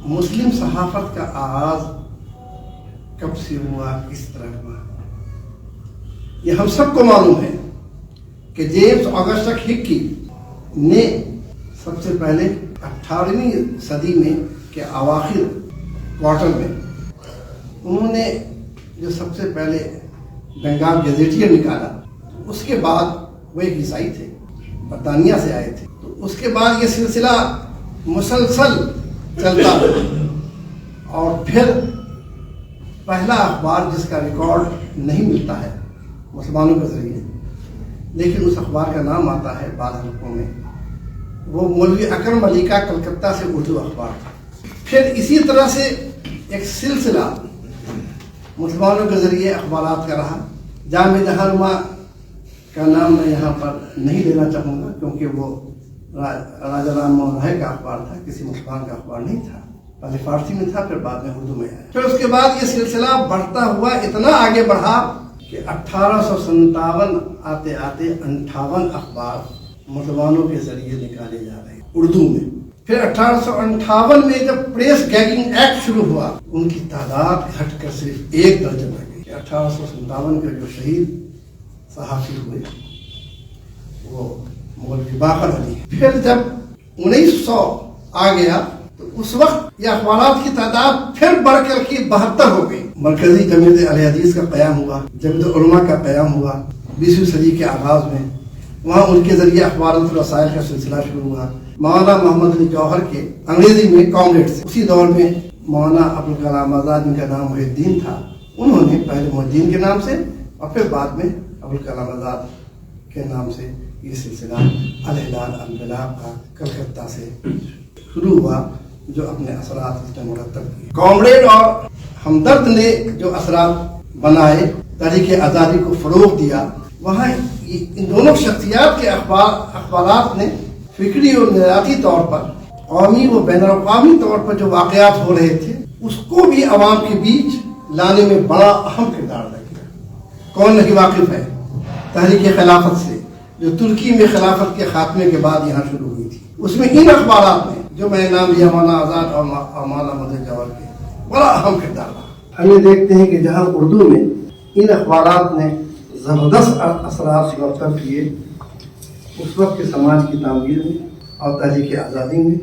مسلم صحافت کا آغاز کب سے ہوا، کس طرح ہوا؟ یہ ہم سب کو معلوم ہے کہ جیمز آگسٹس ہکی نے سب سے پہلے 18ویں صدی میں کے اواخر کوارٹر میں انہوں نے جو سب سے پہلے بنگال گیزیٹیئر نکالا، اس کے بعد وہ ایک عیسائی تھے، برطانیہ سے آئے تھے، تو اس کے بعد یہ سلسلہ مسلسل چلتا رہا، اور پھر پہلا اخبار جس کا ریکارڈ نہیں ملتا ہے مسلمانوں کے ذریعے، لیکن اس اخبار کا نام آتا ہے بعض حلقوں میں، وہ مولوی اکرم علی کا کلکتہ سے اردو اخبار تھا۔ پھر اسی طرح سے ایک سلسلہ مسلمانوں کے ذریعے اخبارات کا رہا۔ جامع جہانما کا نام میں یہاں پر نہیں لینا چاہوں گا کیونکہ وہ راجہ رام موہن رائے کا اخبار تھا، کسی مسلمان کا اخبار نہیں تھا، پہلے فارسی میں تھا، پھر بعد میں اردو میں آیا۔ پھر اس کے بعد یہ سلسلہ بڑھتا ہوا اتنا آگے بڑھا کہ 1857 آتے آتے 58 اخبار مسلمانوں کے ذریعے نکالے جا رہے ہیں اردو میں۔ پھر 1858 میں جب پریس گیگنگ ایکٹ شروع ہوا، ان کی تعداد گھٹ کر صرف 1 درجن رہ گئی۔ 1857 کے جو شہید صحافی ہوئے وہ مولوی باقر علی۔ پھر جب 1900 آ گیا تو اس وقت یہ اخبارات کی تعداد پھر بڑھ کر کے 72 ہو گئی۔ مرکزی جمعیت اہل حدیث کا قیام ہوا، جمعیت علماء کا قیام ہوا 20ویں صدی کے آغاز میں، وہاں ان کے ذریعے اخبارات الرسائل کا سلسلہ شروع ہوا۔ مولانا محمد علی جوہر کے انگریزی میں کامریڈز، اسی دور میں مولانا ابوالکلام آزاد، جن کا نام محی الدین تھا، انہوں نے پہلے محی الدین کے نام سے اور پھر بعد میں ابوالکلام آزاد کے نام سے یہ سلسلہ الہلال البلاغ کا کلکتہ سے شروع ہوا، جو اپنے اثرات اس نے مرتب کیے۔ کامریڈ اور ہمدرد نے جو اثرات بنائے، تحریک آزادی کو فروغ دیا، وہاں ان دونوں شخصیات کے اخبارات نے فکری اور نظریاتی طور پر، قومی و بین الاقوامی طور پر جو واقعات ہو رہے تھے اس کو بھی عوام کے بیچ لانے میں بڑا اہم کردار ادا کیا۔ کون نہیں واقف ہے تحریک خلافت سے، جو ترکی میں خلافت کے خاتمے کے بعد یہاں شروع ہوئی تھی؟ اس میں ان اخبارات نے جو میں نام لیا مولانا آزاد اور مولانا محمد جوہر کے، بڑا اہم کردار رہا۔ ہم یہ دیکھتے ہیں کہ جہاں اردو میں ان اخبارات نے زبردست اثرات مرتب کیے، اس وقت کے سماج کی تعمیر میں اور تحریک آزادی میں،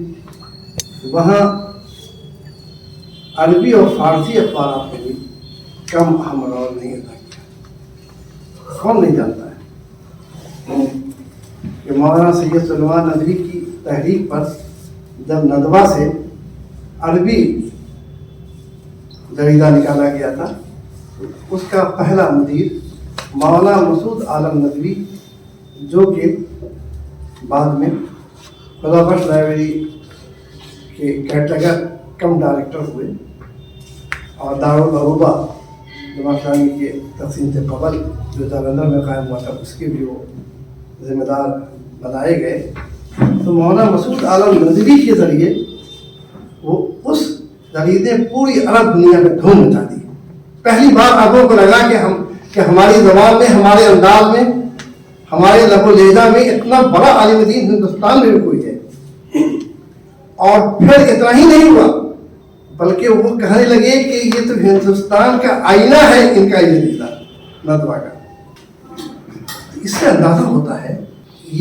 وہاں عربی اور فارسی اخبارات نے بھی کم اہم رول نہیں ادا کیا۔ کون نہیں جانتا ہے کہ مولانا سید سلیمان ندوی کی تحریک پر جب ندوہ سے عربی جریدہ نکالا گیا تھا، اس کا پہلا مدیر مولانا مسعود عالم ندوی، جو کہ بعد میں خدا بخش لائبریری کے کیٹرگر کم ڈائریکٹر ہوئے، اور دارالعروبہ جماعت اسلامی کے تقسیم سے قبل جو جالندھر میں قائم ہوا تھا اس کے بھی وہ ذمہ دار بنائے گئے۔ تو مولانا مسعود عالم ندوی کے ذریعے وہ اس جریدے پوری عرب دنیا میں دھوم مچا دی۔ پہلی بار عربوں کو لگا کہ ہماری زبان میں، ہمارے انداز میں، ہمارے لب و لہجہ میں اتنا بڑا عالم دین ہندوستان میں بھی کوئی ہے۔ اور پھر اتنا ہی نہیں ہوا بلکہ وہ کہنے لگے کہ یہ تو ہندوستان کا آئینہ ہے، ان کا یہ جریدہ ندوہ کا۔ اس سے اندازہ ہوتا ہے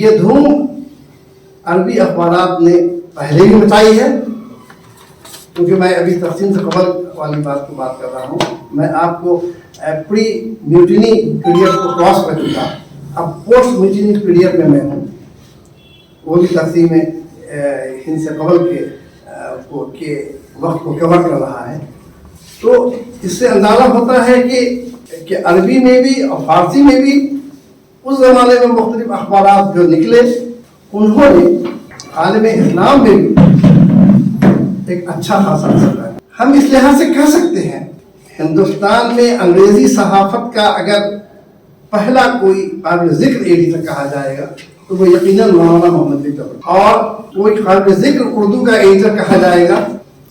یہ دھوم عربی اخبارات نے پہلے بھی مچائی ہے، کیونکہ میں ابھی تقسیم سے قبل والی بات کی بات کر رہا ہوں۔ میں آپ کو پری میوٹینی پیریڈ کو کراس کر چکا، اب پوسٹ میوٹینی پیریڈ میں ہوں، وہ بھی تقسیم ہند سے قبل کے وقت کو کور کر رہا ہے۔ تو اس سے اندازہ ہوتا ہے کہ عربی میں بھی اور فارسی میں بھی اس زمانے میں مختلف اخبارات جو نکلے، انہوں نے عالم اسلام میں بھی ایک اچھا خاصا اثر ہے۔ ہم اس لحاظ سے کہہ سکتے ہیں ہندوستان میں انگریزی صحافت کا اگر پہلا کوئی قابل ذکر ایڈیٹر کہا جائے گا تو وہ یقیناً مولانا محمد علی جوہر، اور کوئی قابل ذکر اردو کا ایڈیٹر کہا جائے گا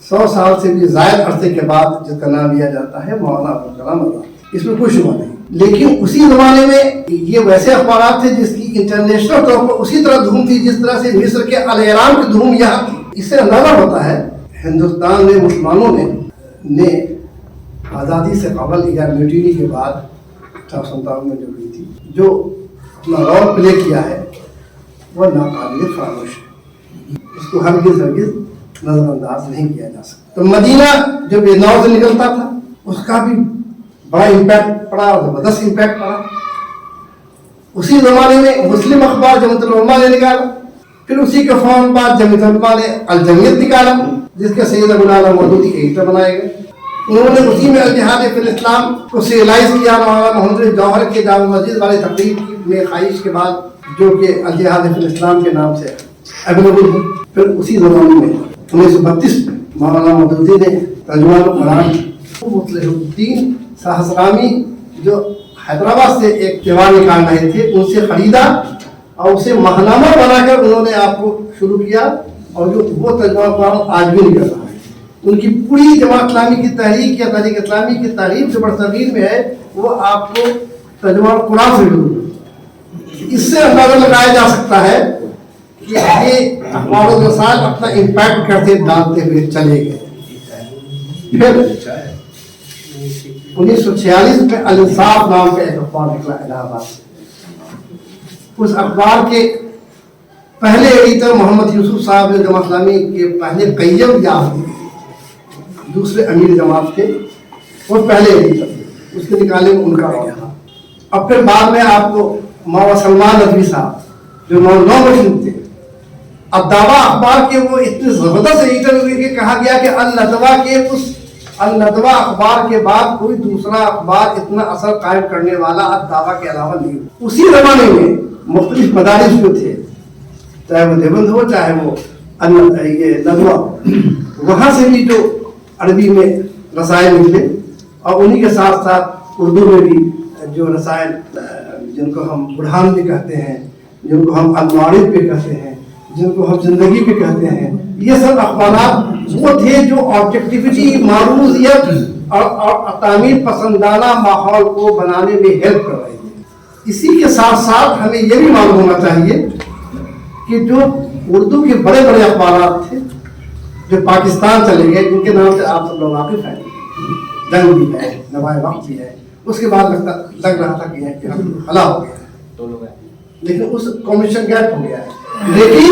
100 سال سے بھی زائد عرصے کے بعد جس کا نام لیا جاتا ہے مولانا ابوالکلام آزاد، اس میں کوئی شبہ نہیں۔ لیکن اسی زمانے میں یہ ویسے اخبارات تھے جس کی انٹرنیشنل طور پر اسی طرح دھوم تھی جس طرح سے مصر کے الاہرام کی دھوم یہاں تھی۔ اس سے اندازہ ہوتا ہے ہندوستان میں مسلمانوں نے آزادی سے قبل یا میوٹینی کے بعد 1857 میں جو ہوئی تھی، جو اپنا رول پلے کیا ہے وہ ناقابل فراموش ہے، اس کو ہرگز نظر انداز نہیں کیا جا سکتا۔ تو مدینہ جب یہ نو سے نکلتا تھا اس کا بھی بڑا امپیکٹ پڑا اور زبردست امپیکٹ پڑا۔ اسی زمانے میں مسلم اخبار جمعیت العلماء نے نکالا، پھر اسی کے فوراً بعد جمعیت العلماء نے الجمعیت نکالا، جس کے سید ابو العلا مودودی ایڈیٹر بنائے گئے۔ انہوں نے اسی میں الجہاد فی الاسلام کو سیلائز کیا، مولانا محمد جوہر کے جامع مسجد والے تقریب میں خواہش کے بعد، جو کہ الجہاد فی الاسلام کے نام سے اویلیبل ہے۔ پھر اسی زمانے میں 1932 میں مولانا مودودی نے ترجمان قرآن مصلح الدین سہسرامی جو حیدرآباد سے ایک دیوان نکال رہے تھے ان سے خریدا اور اسے ماہنامہ بنا کر انہوں نے آپ کو شروع کیا، اور جو وہ ترجمہ قرآن آج بھی نکل رہا ہے۔ ان کی پوری جماعت اسلامی کی تحریک یا تحریک اسلامی کی تحریر جو برصغیر میں ہے وہ آپ کو ترجمہ قرآن سے شروع ہے۔ اس سے اندازہ لگایا جا سکتا ہے کہ یہ اخبار و رسائل اپنا امپیکٹ کرتے ڈالتے ہوئے چلے گئے۔ پھر 1946 میں الانصاف نام کا ایک اخبار نکلا الہ آباد سے۔ اس اخبار کے پہلے ایڈیٹر محمد یوسف صاحب نے جماعت اسلامی کے پہلے قیم یا دوسرے امیر جماعت کے وہ پہلے ایڈیٹر تھے، اس کے نکالنے میں ان کا رول تھا۔ اب پھر بعد میں آپ کو مولانا سلمان ندوی صاحب جو 9 مشہور تھے، الدعویٰ اخبار کے وہ اتنے زبردست ایڈیٹر ہوئے کہ کہا گیا کہ الندوہ اخبار کے بعد کوئی دوسرا اخبار اتنا اثر قائم کرنے والا الدعویٰ کے علاوہ نہیں۔ اسی زمانے میں مختلف مدارس جو تھے، چاہے وہ دیوبند ہو چاہے وہ یہ ندوہ، وہاں سے بھی جو عربی میں رسائل نکلے، اور انہی کے ساتھ ساتھ اردو میں بھی جو رسائل جن کو ہم برہان بھی کہتے ہیں، جن کو ہم المعارف بھی کہتے ہیں، جن کو ہم زندگی بھی کہتے ہیں، یہ سب اخبارات وہ تھے جو آبجیکٹیوٹی، معروضیت اور تعمیر پسندانہ ماحول کو بنانے میں ہیلپ کر رہے تھے۔ اسی کے ساتھ ساتھ ہمیں یہ بھی معلوم ہونا چاہیے کہ جو اردو کے بڑے بڑے اخبارات تھے جو پاکستان چلے گئے، جن کے نام سے آپ سب لوگ واقف ہیں، جنگ بھی ہے، نوائے وقت بھی ہے، اس کے بعد لگ رہا تھا کہ خلا ہو گیا ہے، لیکن اس کمیشن گیپ ہو گیا ہے۔ لیکن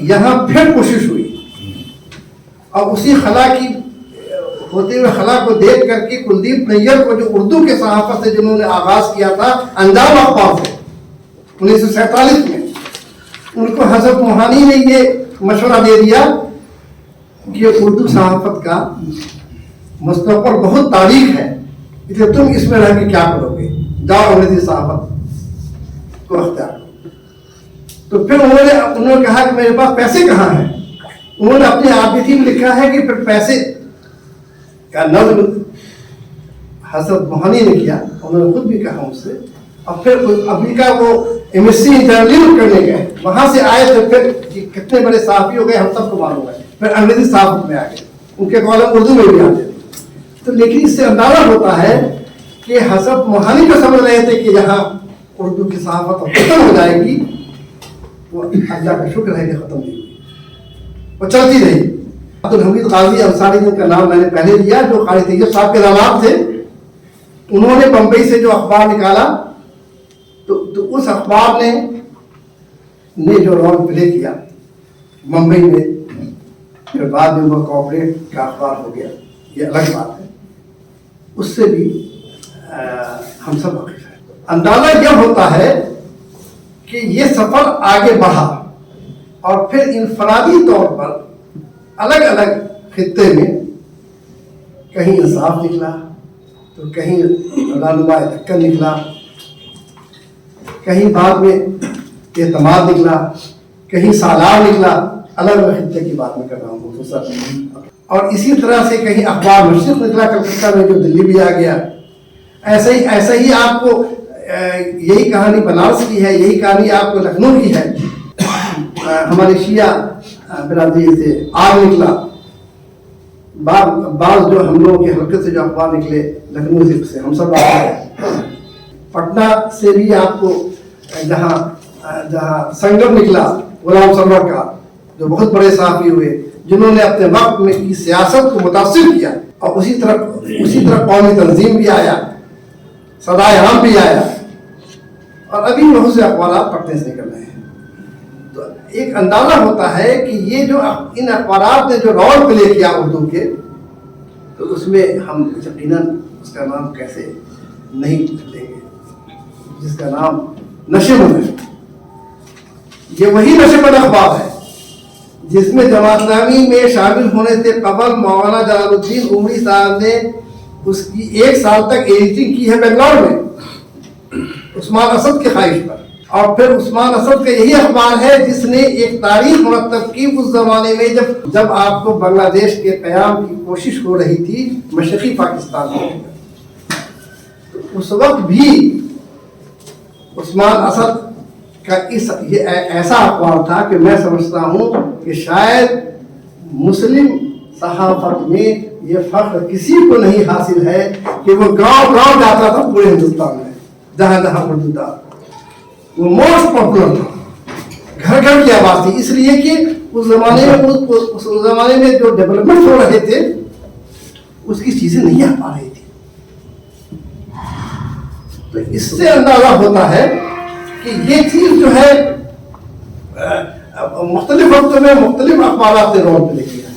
یہاں پھر کوشش ہوئی، اور اسی خلا کی ہوتے ہوئے خلا کو دیکھ کر کے کلدیپ نیر کو جو اردو کے صحافت سے جنہوں نے آغاز کیا تھا انجام اخبار سے 1947 میں، ان کو حضرت موہانی نے یہ مشورہ دے دیا کہ اردو صحافت کا مستقبل بہت تاریخ ہے، اس لیے تم اس میں رہ کے کیا کرو گے، جاؤ انگریزی صحافت کو اختیار کرو۔ تو پھر انہوں نے کہا کہ میرے پاس پیسے کہاں ہیں۔ انہوں نے اپنی آبیتی میں لکھا ہے کہ پھر پیسے کا نظم حضرت موہانی نے کیا، انہوں نے خود بھی کہا مجھ سے، اور پھر امریکہ وہ MSc جرنلزم کرنے گئے، وہاں سے آئے تو پھر کتنے بڑے صحافی ہو گئے ہم سب کو معلوم ہے، پھر انگریزی صحافت میں آ گئے، ان کے کالم اردو میں بھی آتے تھے۔ تو لیکن اس سے اندازہ ہوتا ہے کہ حضرت موہانی جو سمجھ رہے تھے کہ یہاں اردو کی صحافت ختم ہو جائے گی، وہ اللہ کا شکر ہے کہ ختم نہیں ہوئی، وہ چلتی رہی۔ عبدالحمید غازی انصاری جن کا نام میں نے پہلے لیا، جو قاری طیب صاحب کے داماد تھے، انہوں نے بمبئی سے جو اخبار نکالا، تو اس اخبار نے جو رول پلے کیا بمبئی میں، پھر بعد میں وہ کارپوریٹ کا اخبار ہو گیا، یہ الگ بات ہے، اس سے بھی ہم سب واقف ہیں۔ اندازہ یہ ہوتا ہے کہ یہ سفر آگے بڑھا، اور پھر انفرادی طور پر الگ الگ خطے میں کہیں انصاف نکلا، تو کہیں رہنما دکن نکلا، کہیں بعد میں اعتماد نکلا، کہیں سالار نکلا، الگ الگ خطے کی بات میں کر رہا ہوں خصوصاً۔ اور اسی طرح سے کہیں اخبار مشرق نکلا کلکتہ میں، جو دلی بھی آ گیا۔ ایسے ہی آپ کو یہی کہانی بنارس کی ہے، یہی کہانی آپ کو لکھنؤ کی ہے۔ ہمارے شیعہ برادری سے آگ نکلا، بعض جو ہم لوگوں کے حلقے سے جو اخبار نکلے لکھنؤ سے ہم سب پٹنہ سے بھی آپ کو جہاں سنگم نکلا غلام سرور کا، جو بہت بڑے صحافی ہوئے، جنہوں نے اپنے وقت میں کی سیاست کو متاثر کیا، اور اسی طرح قومی تنظیم بھی آیا، صدائے عام بھی آیا، اور ابھی بہت سے اخبارات پڑھنے سے نکل رہے ہیں۔ تو ایک اندازہ ہوتا ہے کہ یہ جو ان اخبارات نے جو رول پلے کیا اردو کے، تو اس میں ہم یقیناً اس کا نام کیسے نہیں لیں گے، جس کا نام نشر ہے۔ یہ وہی نشر اخبار ہے جس میں جماعت اسلامی میں شامل ہونے سے قبل مولانا جلال الدین عمری صاحب نے اس کی 1 سال تک ایڈیٹنگ کی ہے بنگلور میں، عثمان اسد کی خواہش پر۔ اور پھر عثمان اسد کا یہی اخبار ہے جس نے ایک تاریخ مرتب کی اس زمانے میں جب آپ کو بنگلہ دیش کے قیام کی کوشش ہو رہی تھی مشرقی پاکستان میں۔ اس وقت بھی عثمان اسد کا یہ ایسا اخبار تھا کہ میں سمجھتا ہوں کہ شاید مسلم صحافت میں یہ فخر کسی کو نہیں حاصل ہے کہ وہ گاؤں گاؤں جاتا تھا پورے ہندوستان میں، جہاں جہاں اردو تھا وہ موسٹ پاپولر تھا، گھر گھر کی آواز تھی، اس لیے کہ اس زمانے میں جو ڈیولپمنٹ ہو رہے تھے اس کی چیزیں نہیں آ پا رہی تھی۔ تو اس سے اندازہ ہوتا ہے کہ یہ چیز جو ہے مختلف وقتوں میں مختلف اخبارات نے رول پلے کیا ہے،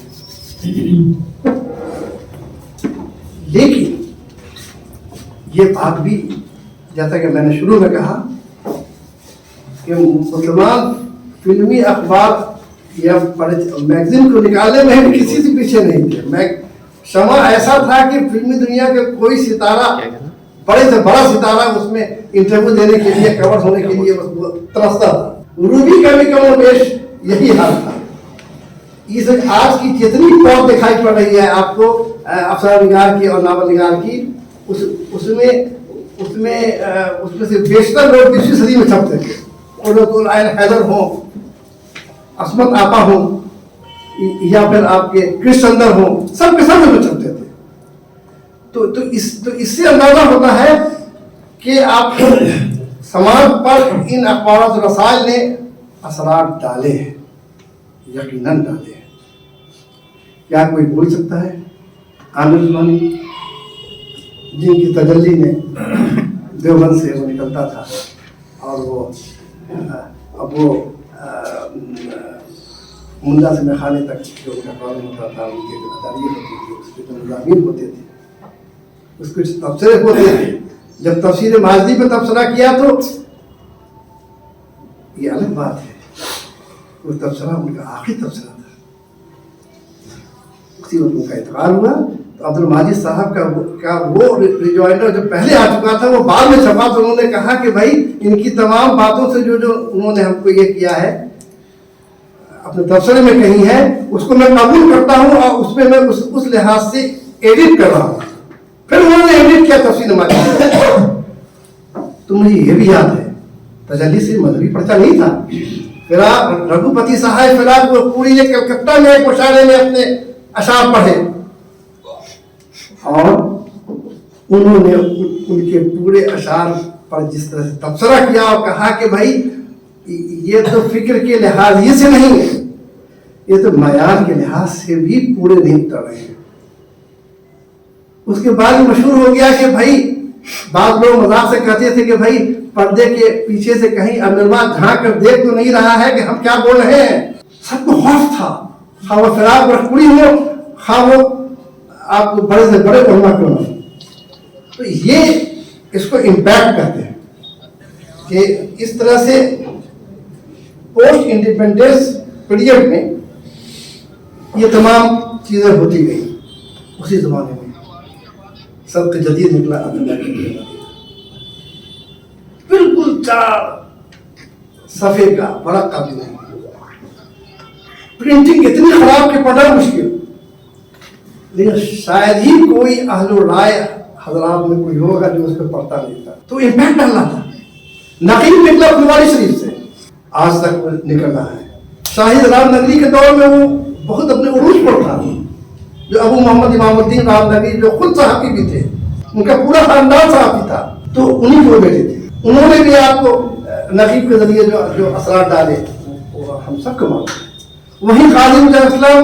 لیکن یہ بات بھی جیسا کہ میں نے شروع میں کہا کہ مسلمان فلمی اخبار یا میگزین کو نکالنے میں بھی کسی سے پیچھے نہیں تھے۔ شمع ایسا تھا کہ فلمی دنیا کا کوئی ستارہ، بڑے سے بڑا ستارہ اس میں انٹرویو دینے کے لیے، کور ہونے کے لیے ترستا تھا۔ روبی کا بھی کم و بیش یہی حال تھا۔ اس آج کی جتنی پوسٹ دکھائی پڑ رہی ہے آپ کو افسانہ نگار کی اور ناول نگار کی، اس میں سے بیشتر لوگ 20ویں صدی میں چھپتے تھے۔ حیدر ہوں، عصمت آپا ہوں، یا پھر آپ کے کرش چندر ہوں، سب کے سب میں چھپتے تھے۔ تو اس سے اندازہ ہوتا ہے کہ آپ سماج پر ان اخبارات و رسائل نے اثرات ڈالے ہیں، یقیناً ڈالے ہیں۔ کیا کوئی بول سکتا ہے عامر عثمانی جن کی تجلی نے دیوبند سے وہ نکلتا تھا، اور وہ اب وہ منڈا سے میخانے تک جو ان کا پرابلم ہوتا تھا، ان کی جو اداریت ہوتی تھی، اس کے جو مضامین ہوتے تھے، اس کے تبصرے ہوتے تھے۔ جب تفسیر ماضی پہ تبصرہ کیا تو یہ الگ بات ہے، وہ تبصرہ ان کا آخری تبصرہ تھا۔ اسی وقت ان کا انتقال ہوا تو عبد الماجد صاحب کا وہ ریجوائنڈر جو پہلے آ چکا تھا وہ بعد میں چھپا، تو انہوں نے کہا کہ بھائی ان کی تمام باتوں سے جو انہوں نے ہم کو یہ کیا ہے اپنے تبصرے میں کہیں ہے، اس کو میں قبول کرتا ہوں، اور اس میں میں اس لحاظ سے ایڈٹ کر رہا ہوں۔ پھر انہوں نے ایڈٹ کیا تفسیر ماجد۔ تو مجھے یہ بھی یاد ہے تجلی سے مذہبی پرچہ نہیں تھا۔ پھر آپ رگھوپتی صاحب پھر آپ وہ پوری یہ کلکتہ میں ایک مشاعرے میں اپنے اشعار پڑھے، اور انہوں نے ان کے پورے اشعار پر جس طرح سے تبصرہ کیا اور کہا کہ بھائی یہ تو فکر کے لحاظ یہ سے نہیں ہے، یہ تو معیار کے لحاظ سے بھی پورے نہیں اتر رہے ہیں۔ اس کے بعد مشہور ہو گیا کہ بھائی بعض لوگ مذاق سے کہتے تھے کہ بھائی پردے کے پیچھے سے کہیں امرباد جھانک کر دیکھ تو نہیں رہا ہے کہ ہم کیا بول رہے ہیں۔ سب کو خوف تھا، خواہ وہ فراق رکھپوری ہو، خواہ وہ آپ کو بڑے سے بڑے علماء کیوں نہ۔ تو یہ اس کو امپیکٹ کرتے ہیں کہ اس طرح سے پوسٹ انڈیپینڈنس پیریڈ میں یہ تمام چیزیں ہوتی گئی۔ اسی زمانے میں سب کے جدید نکلا بالکل 4 صفحے کا ورق کا بھی نہیں، پرنٹنگ اتنی خراب کہ پڑھنا مشکل، لیکن شاید ہی کوئی اہل رائے حضرات میں کوئی ہوگا جو اس پہ پڑھتا نہیں تھا۔ تو امپیکٹ ڈالنا تھا۔ نقیب نکلا بخاری شریف سے، آج تک نکل رہا ہے۔ شاہد رام نگری کے دور میں وہ بہت اپنے عروج پر تھا، جو ابو محمد امام الدین رام نگری جو خود صحافی بھی تھے، ان کا پورا خاندان صحافی تھا، تو انہیں کو بیٹے تھے، انہوں نے بھی آپ کو نقیب کے ذریعے جو اثرات ڈالے وہ ہم سب کو معلوم ہے۔ وہیں قاضی مجاہد اسلام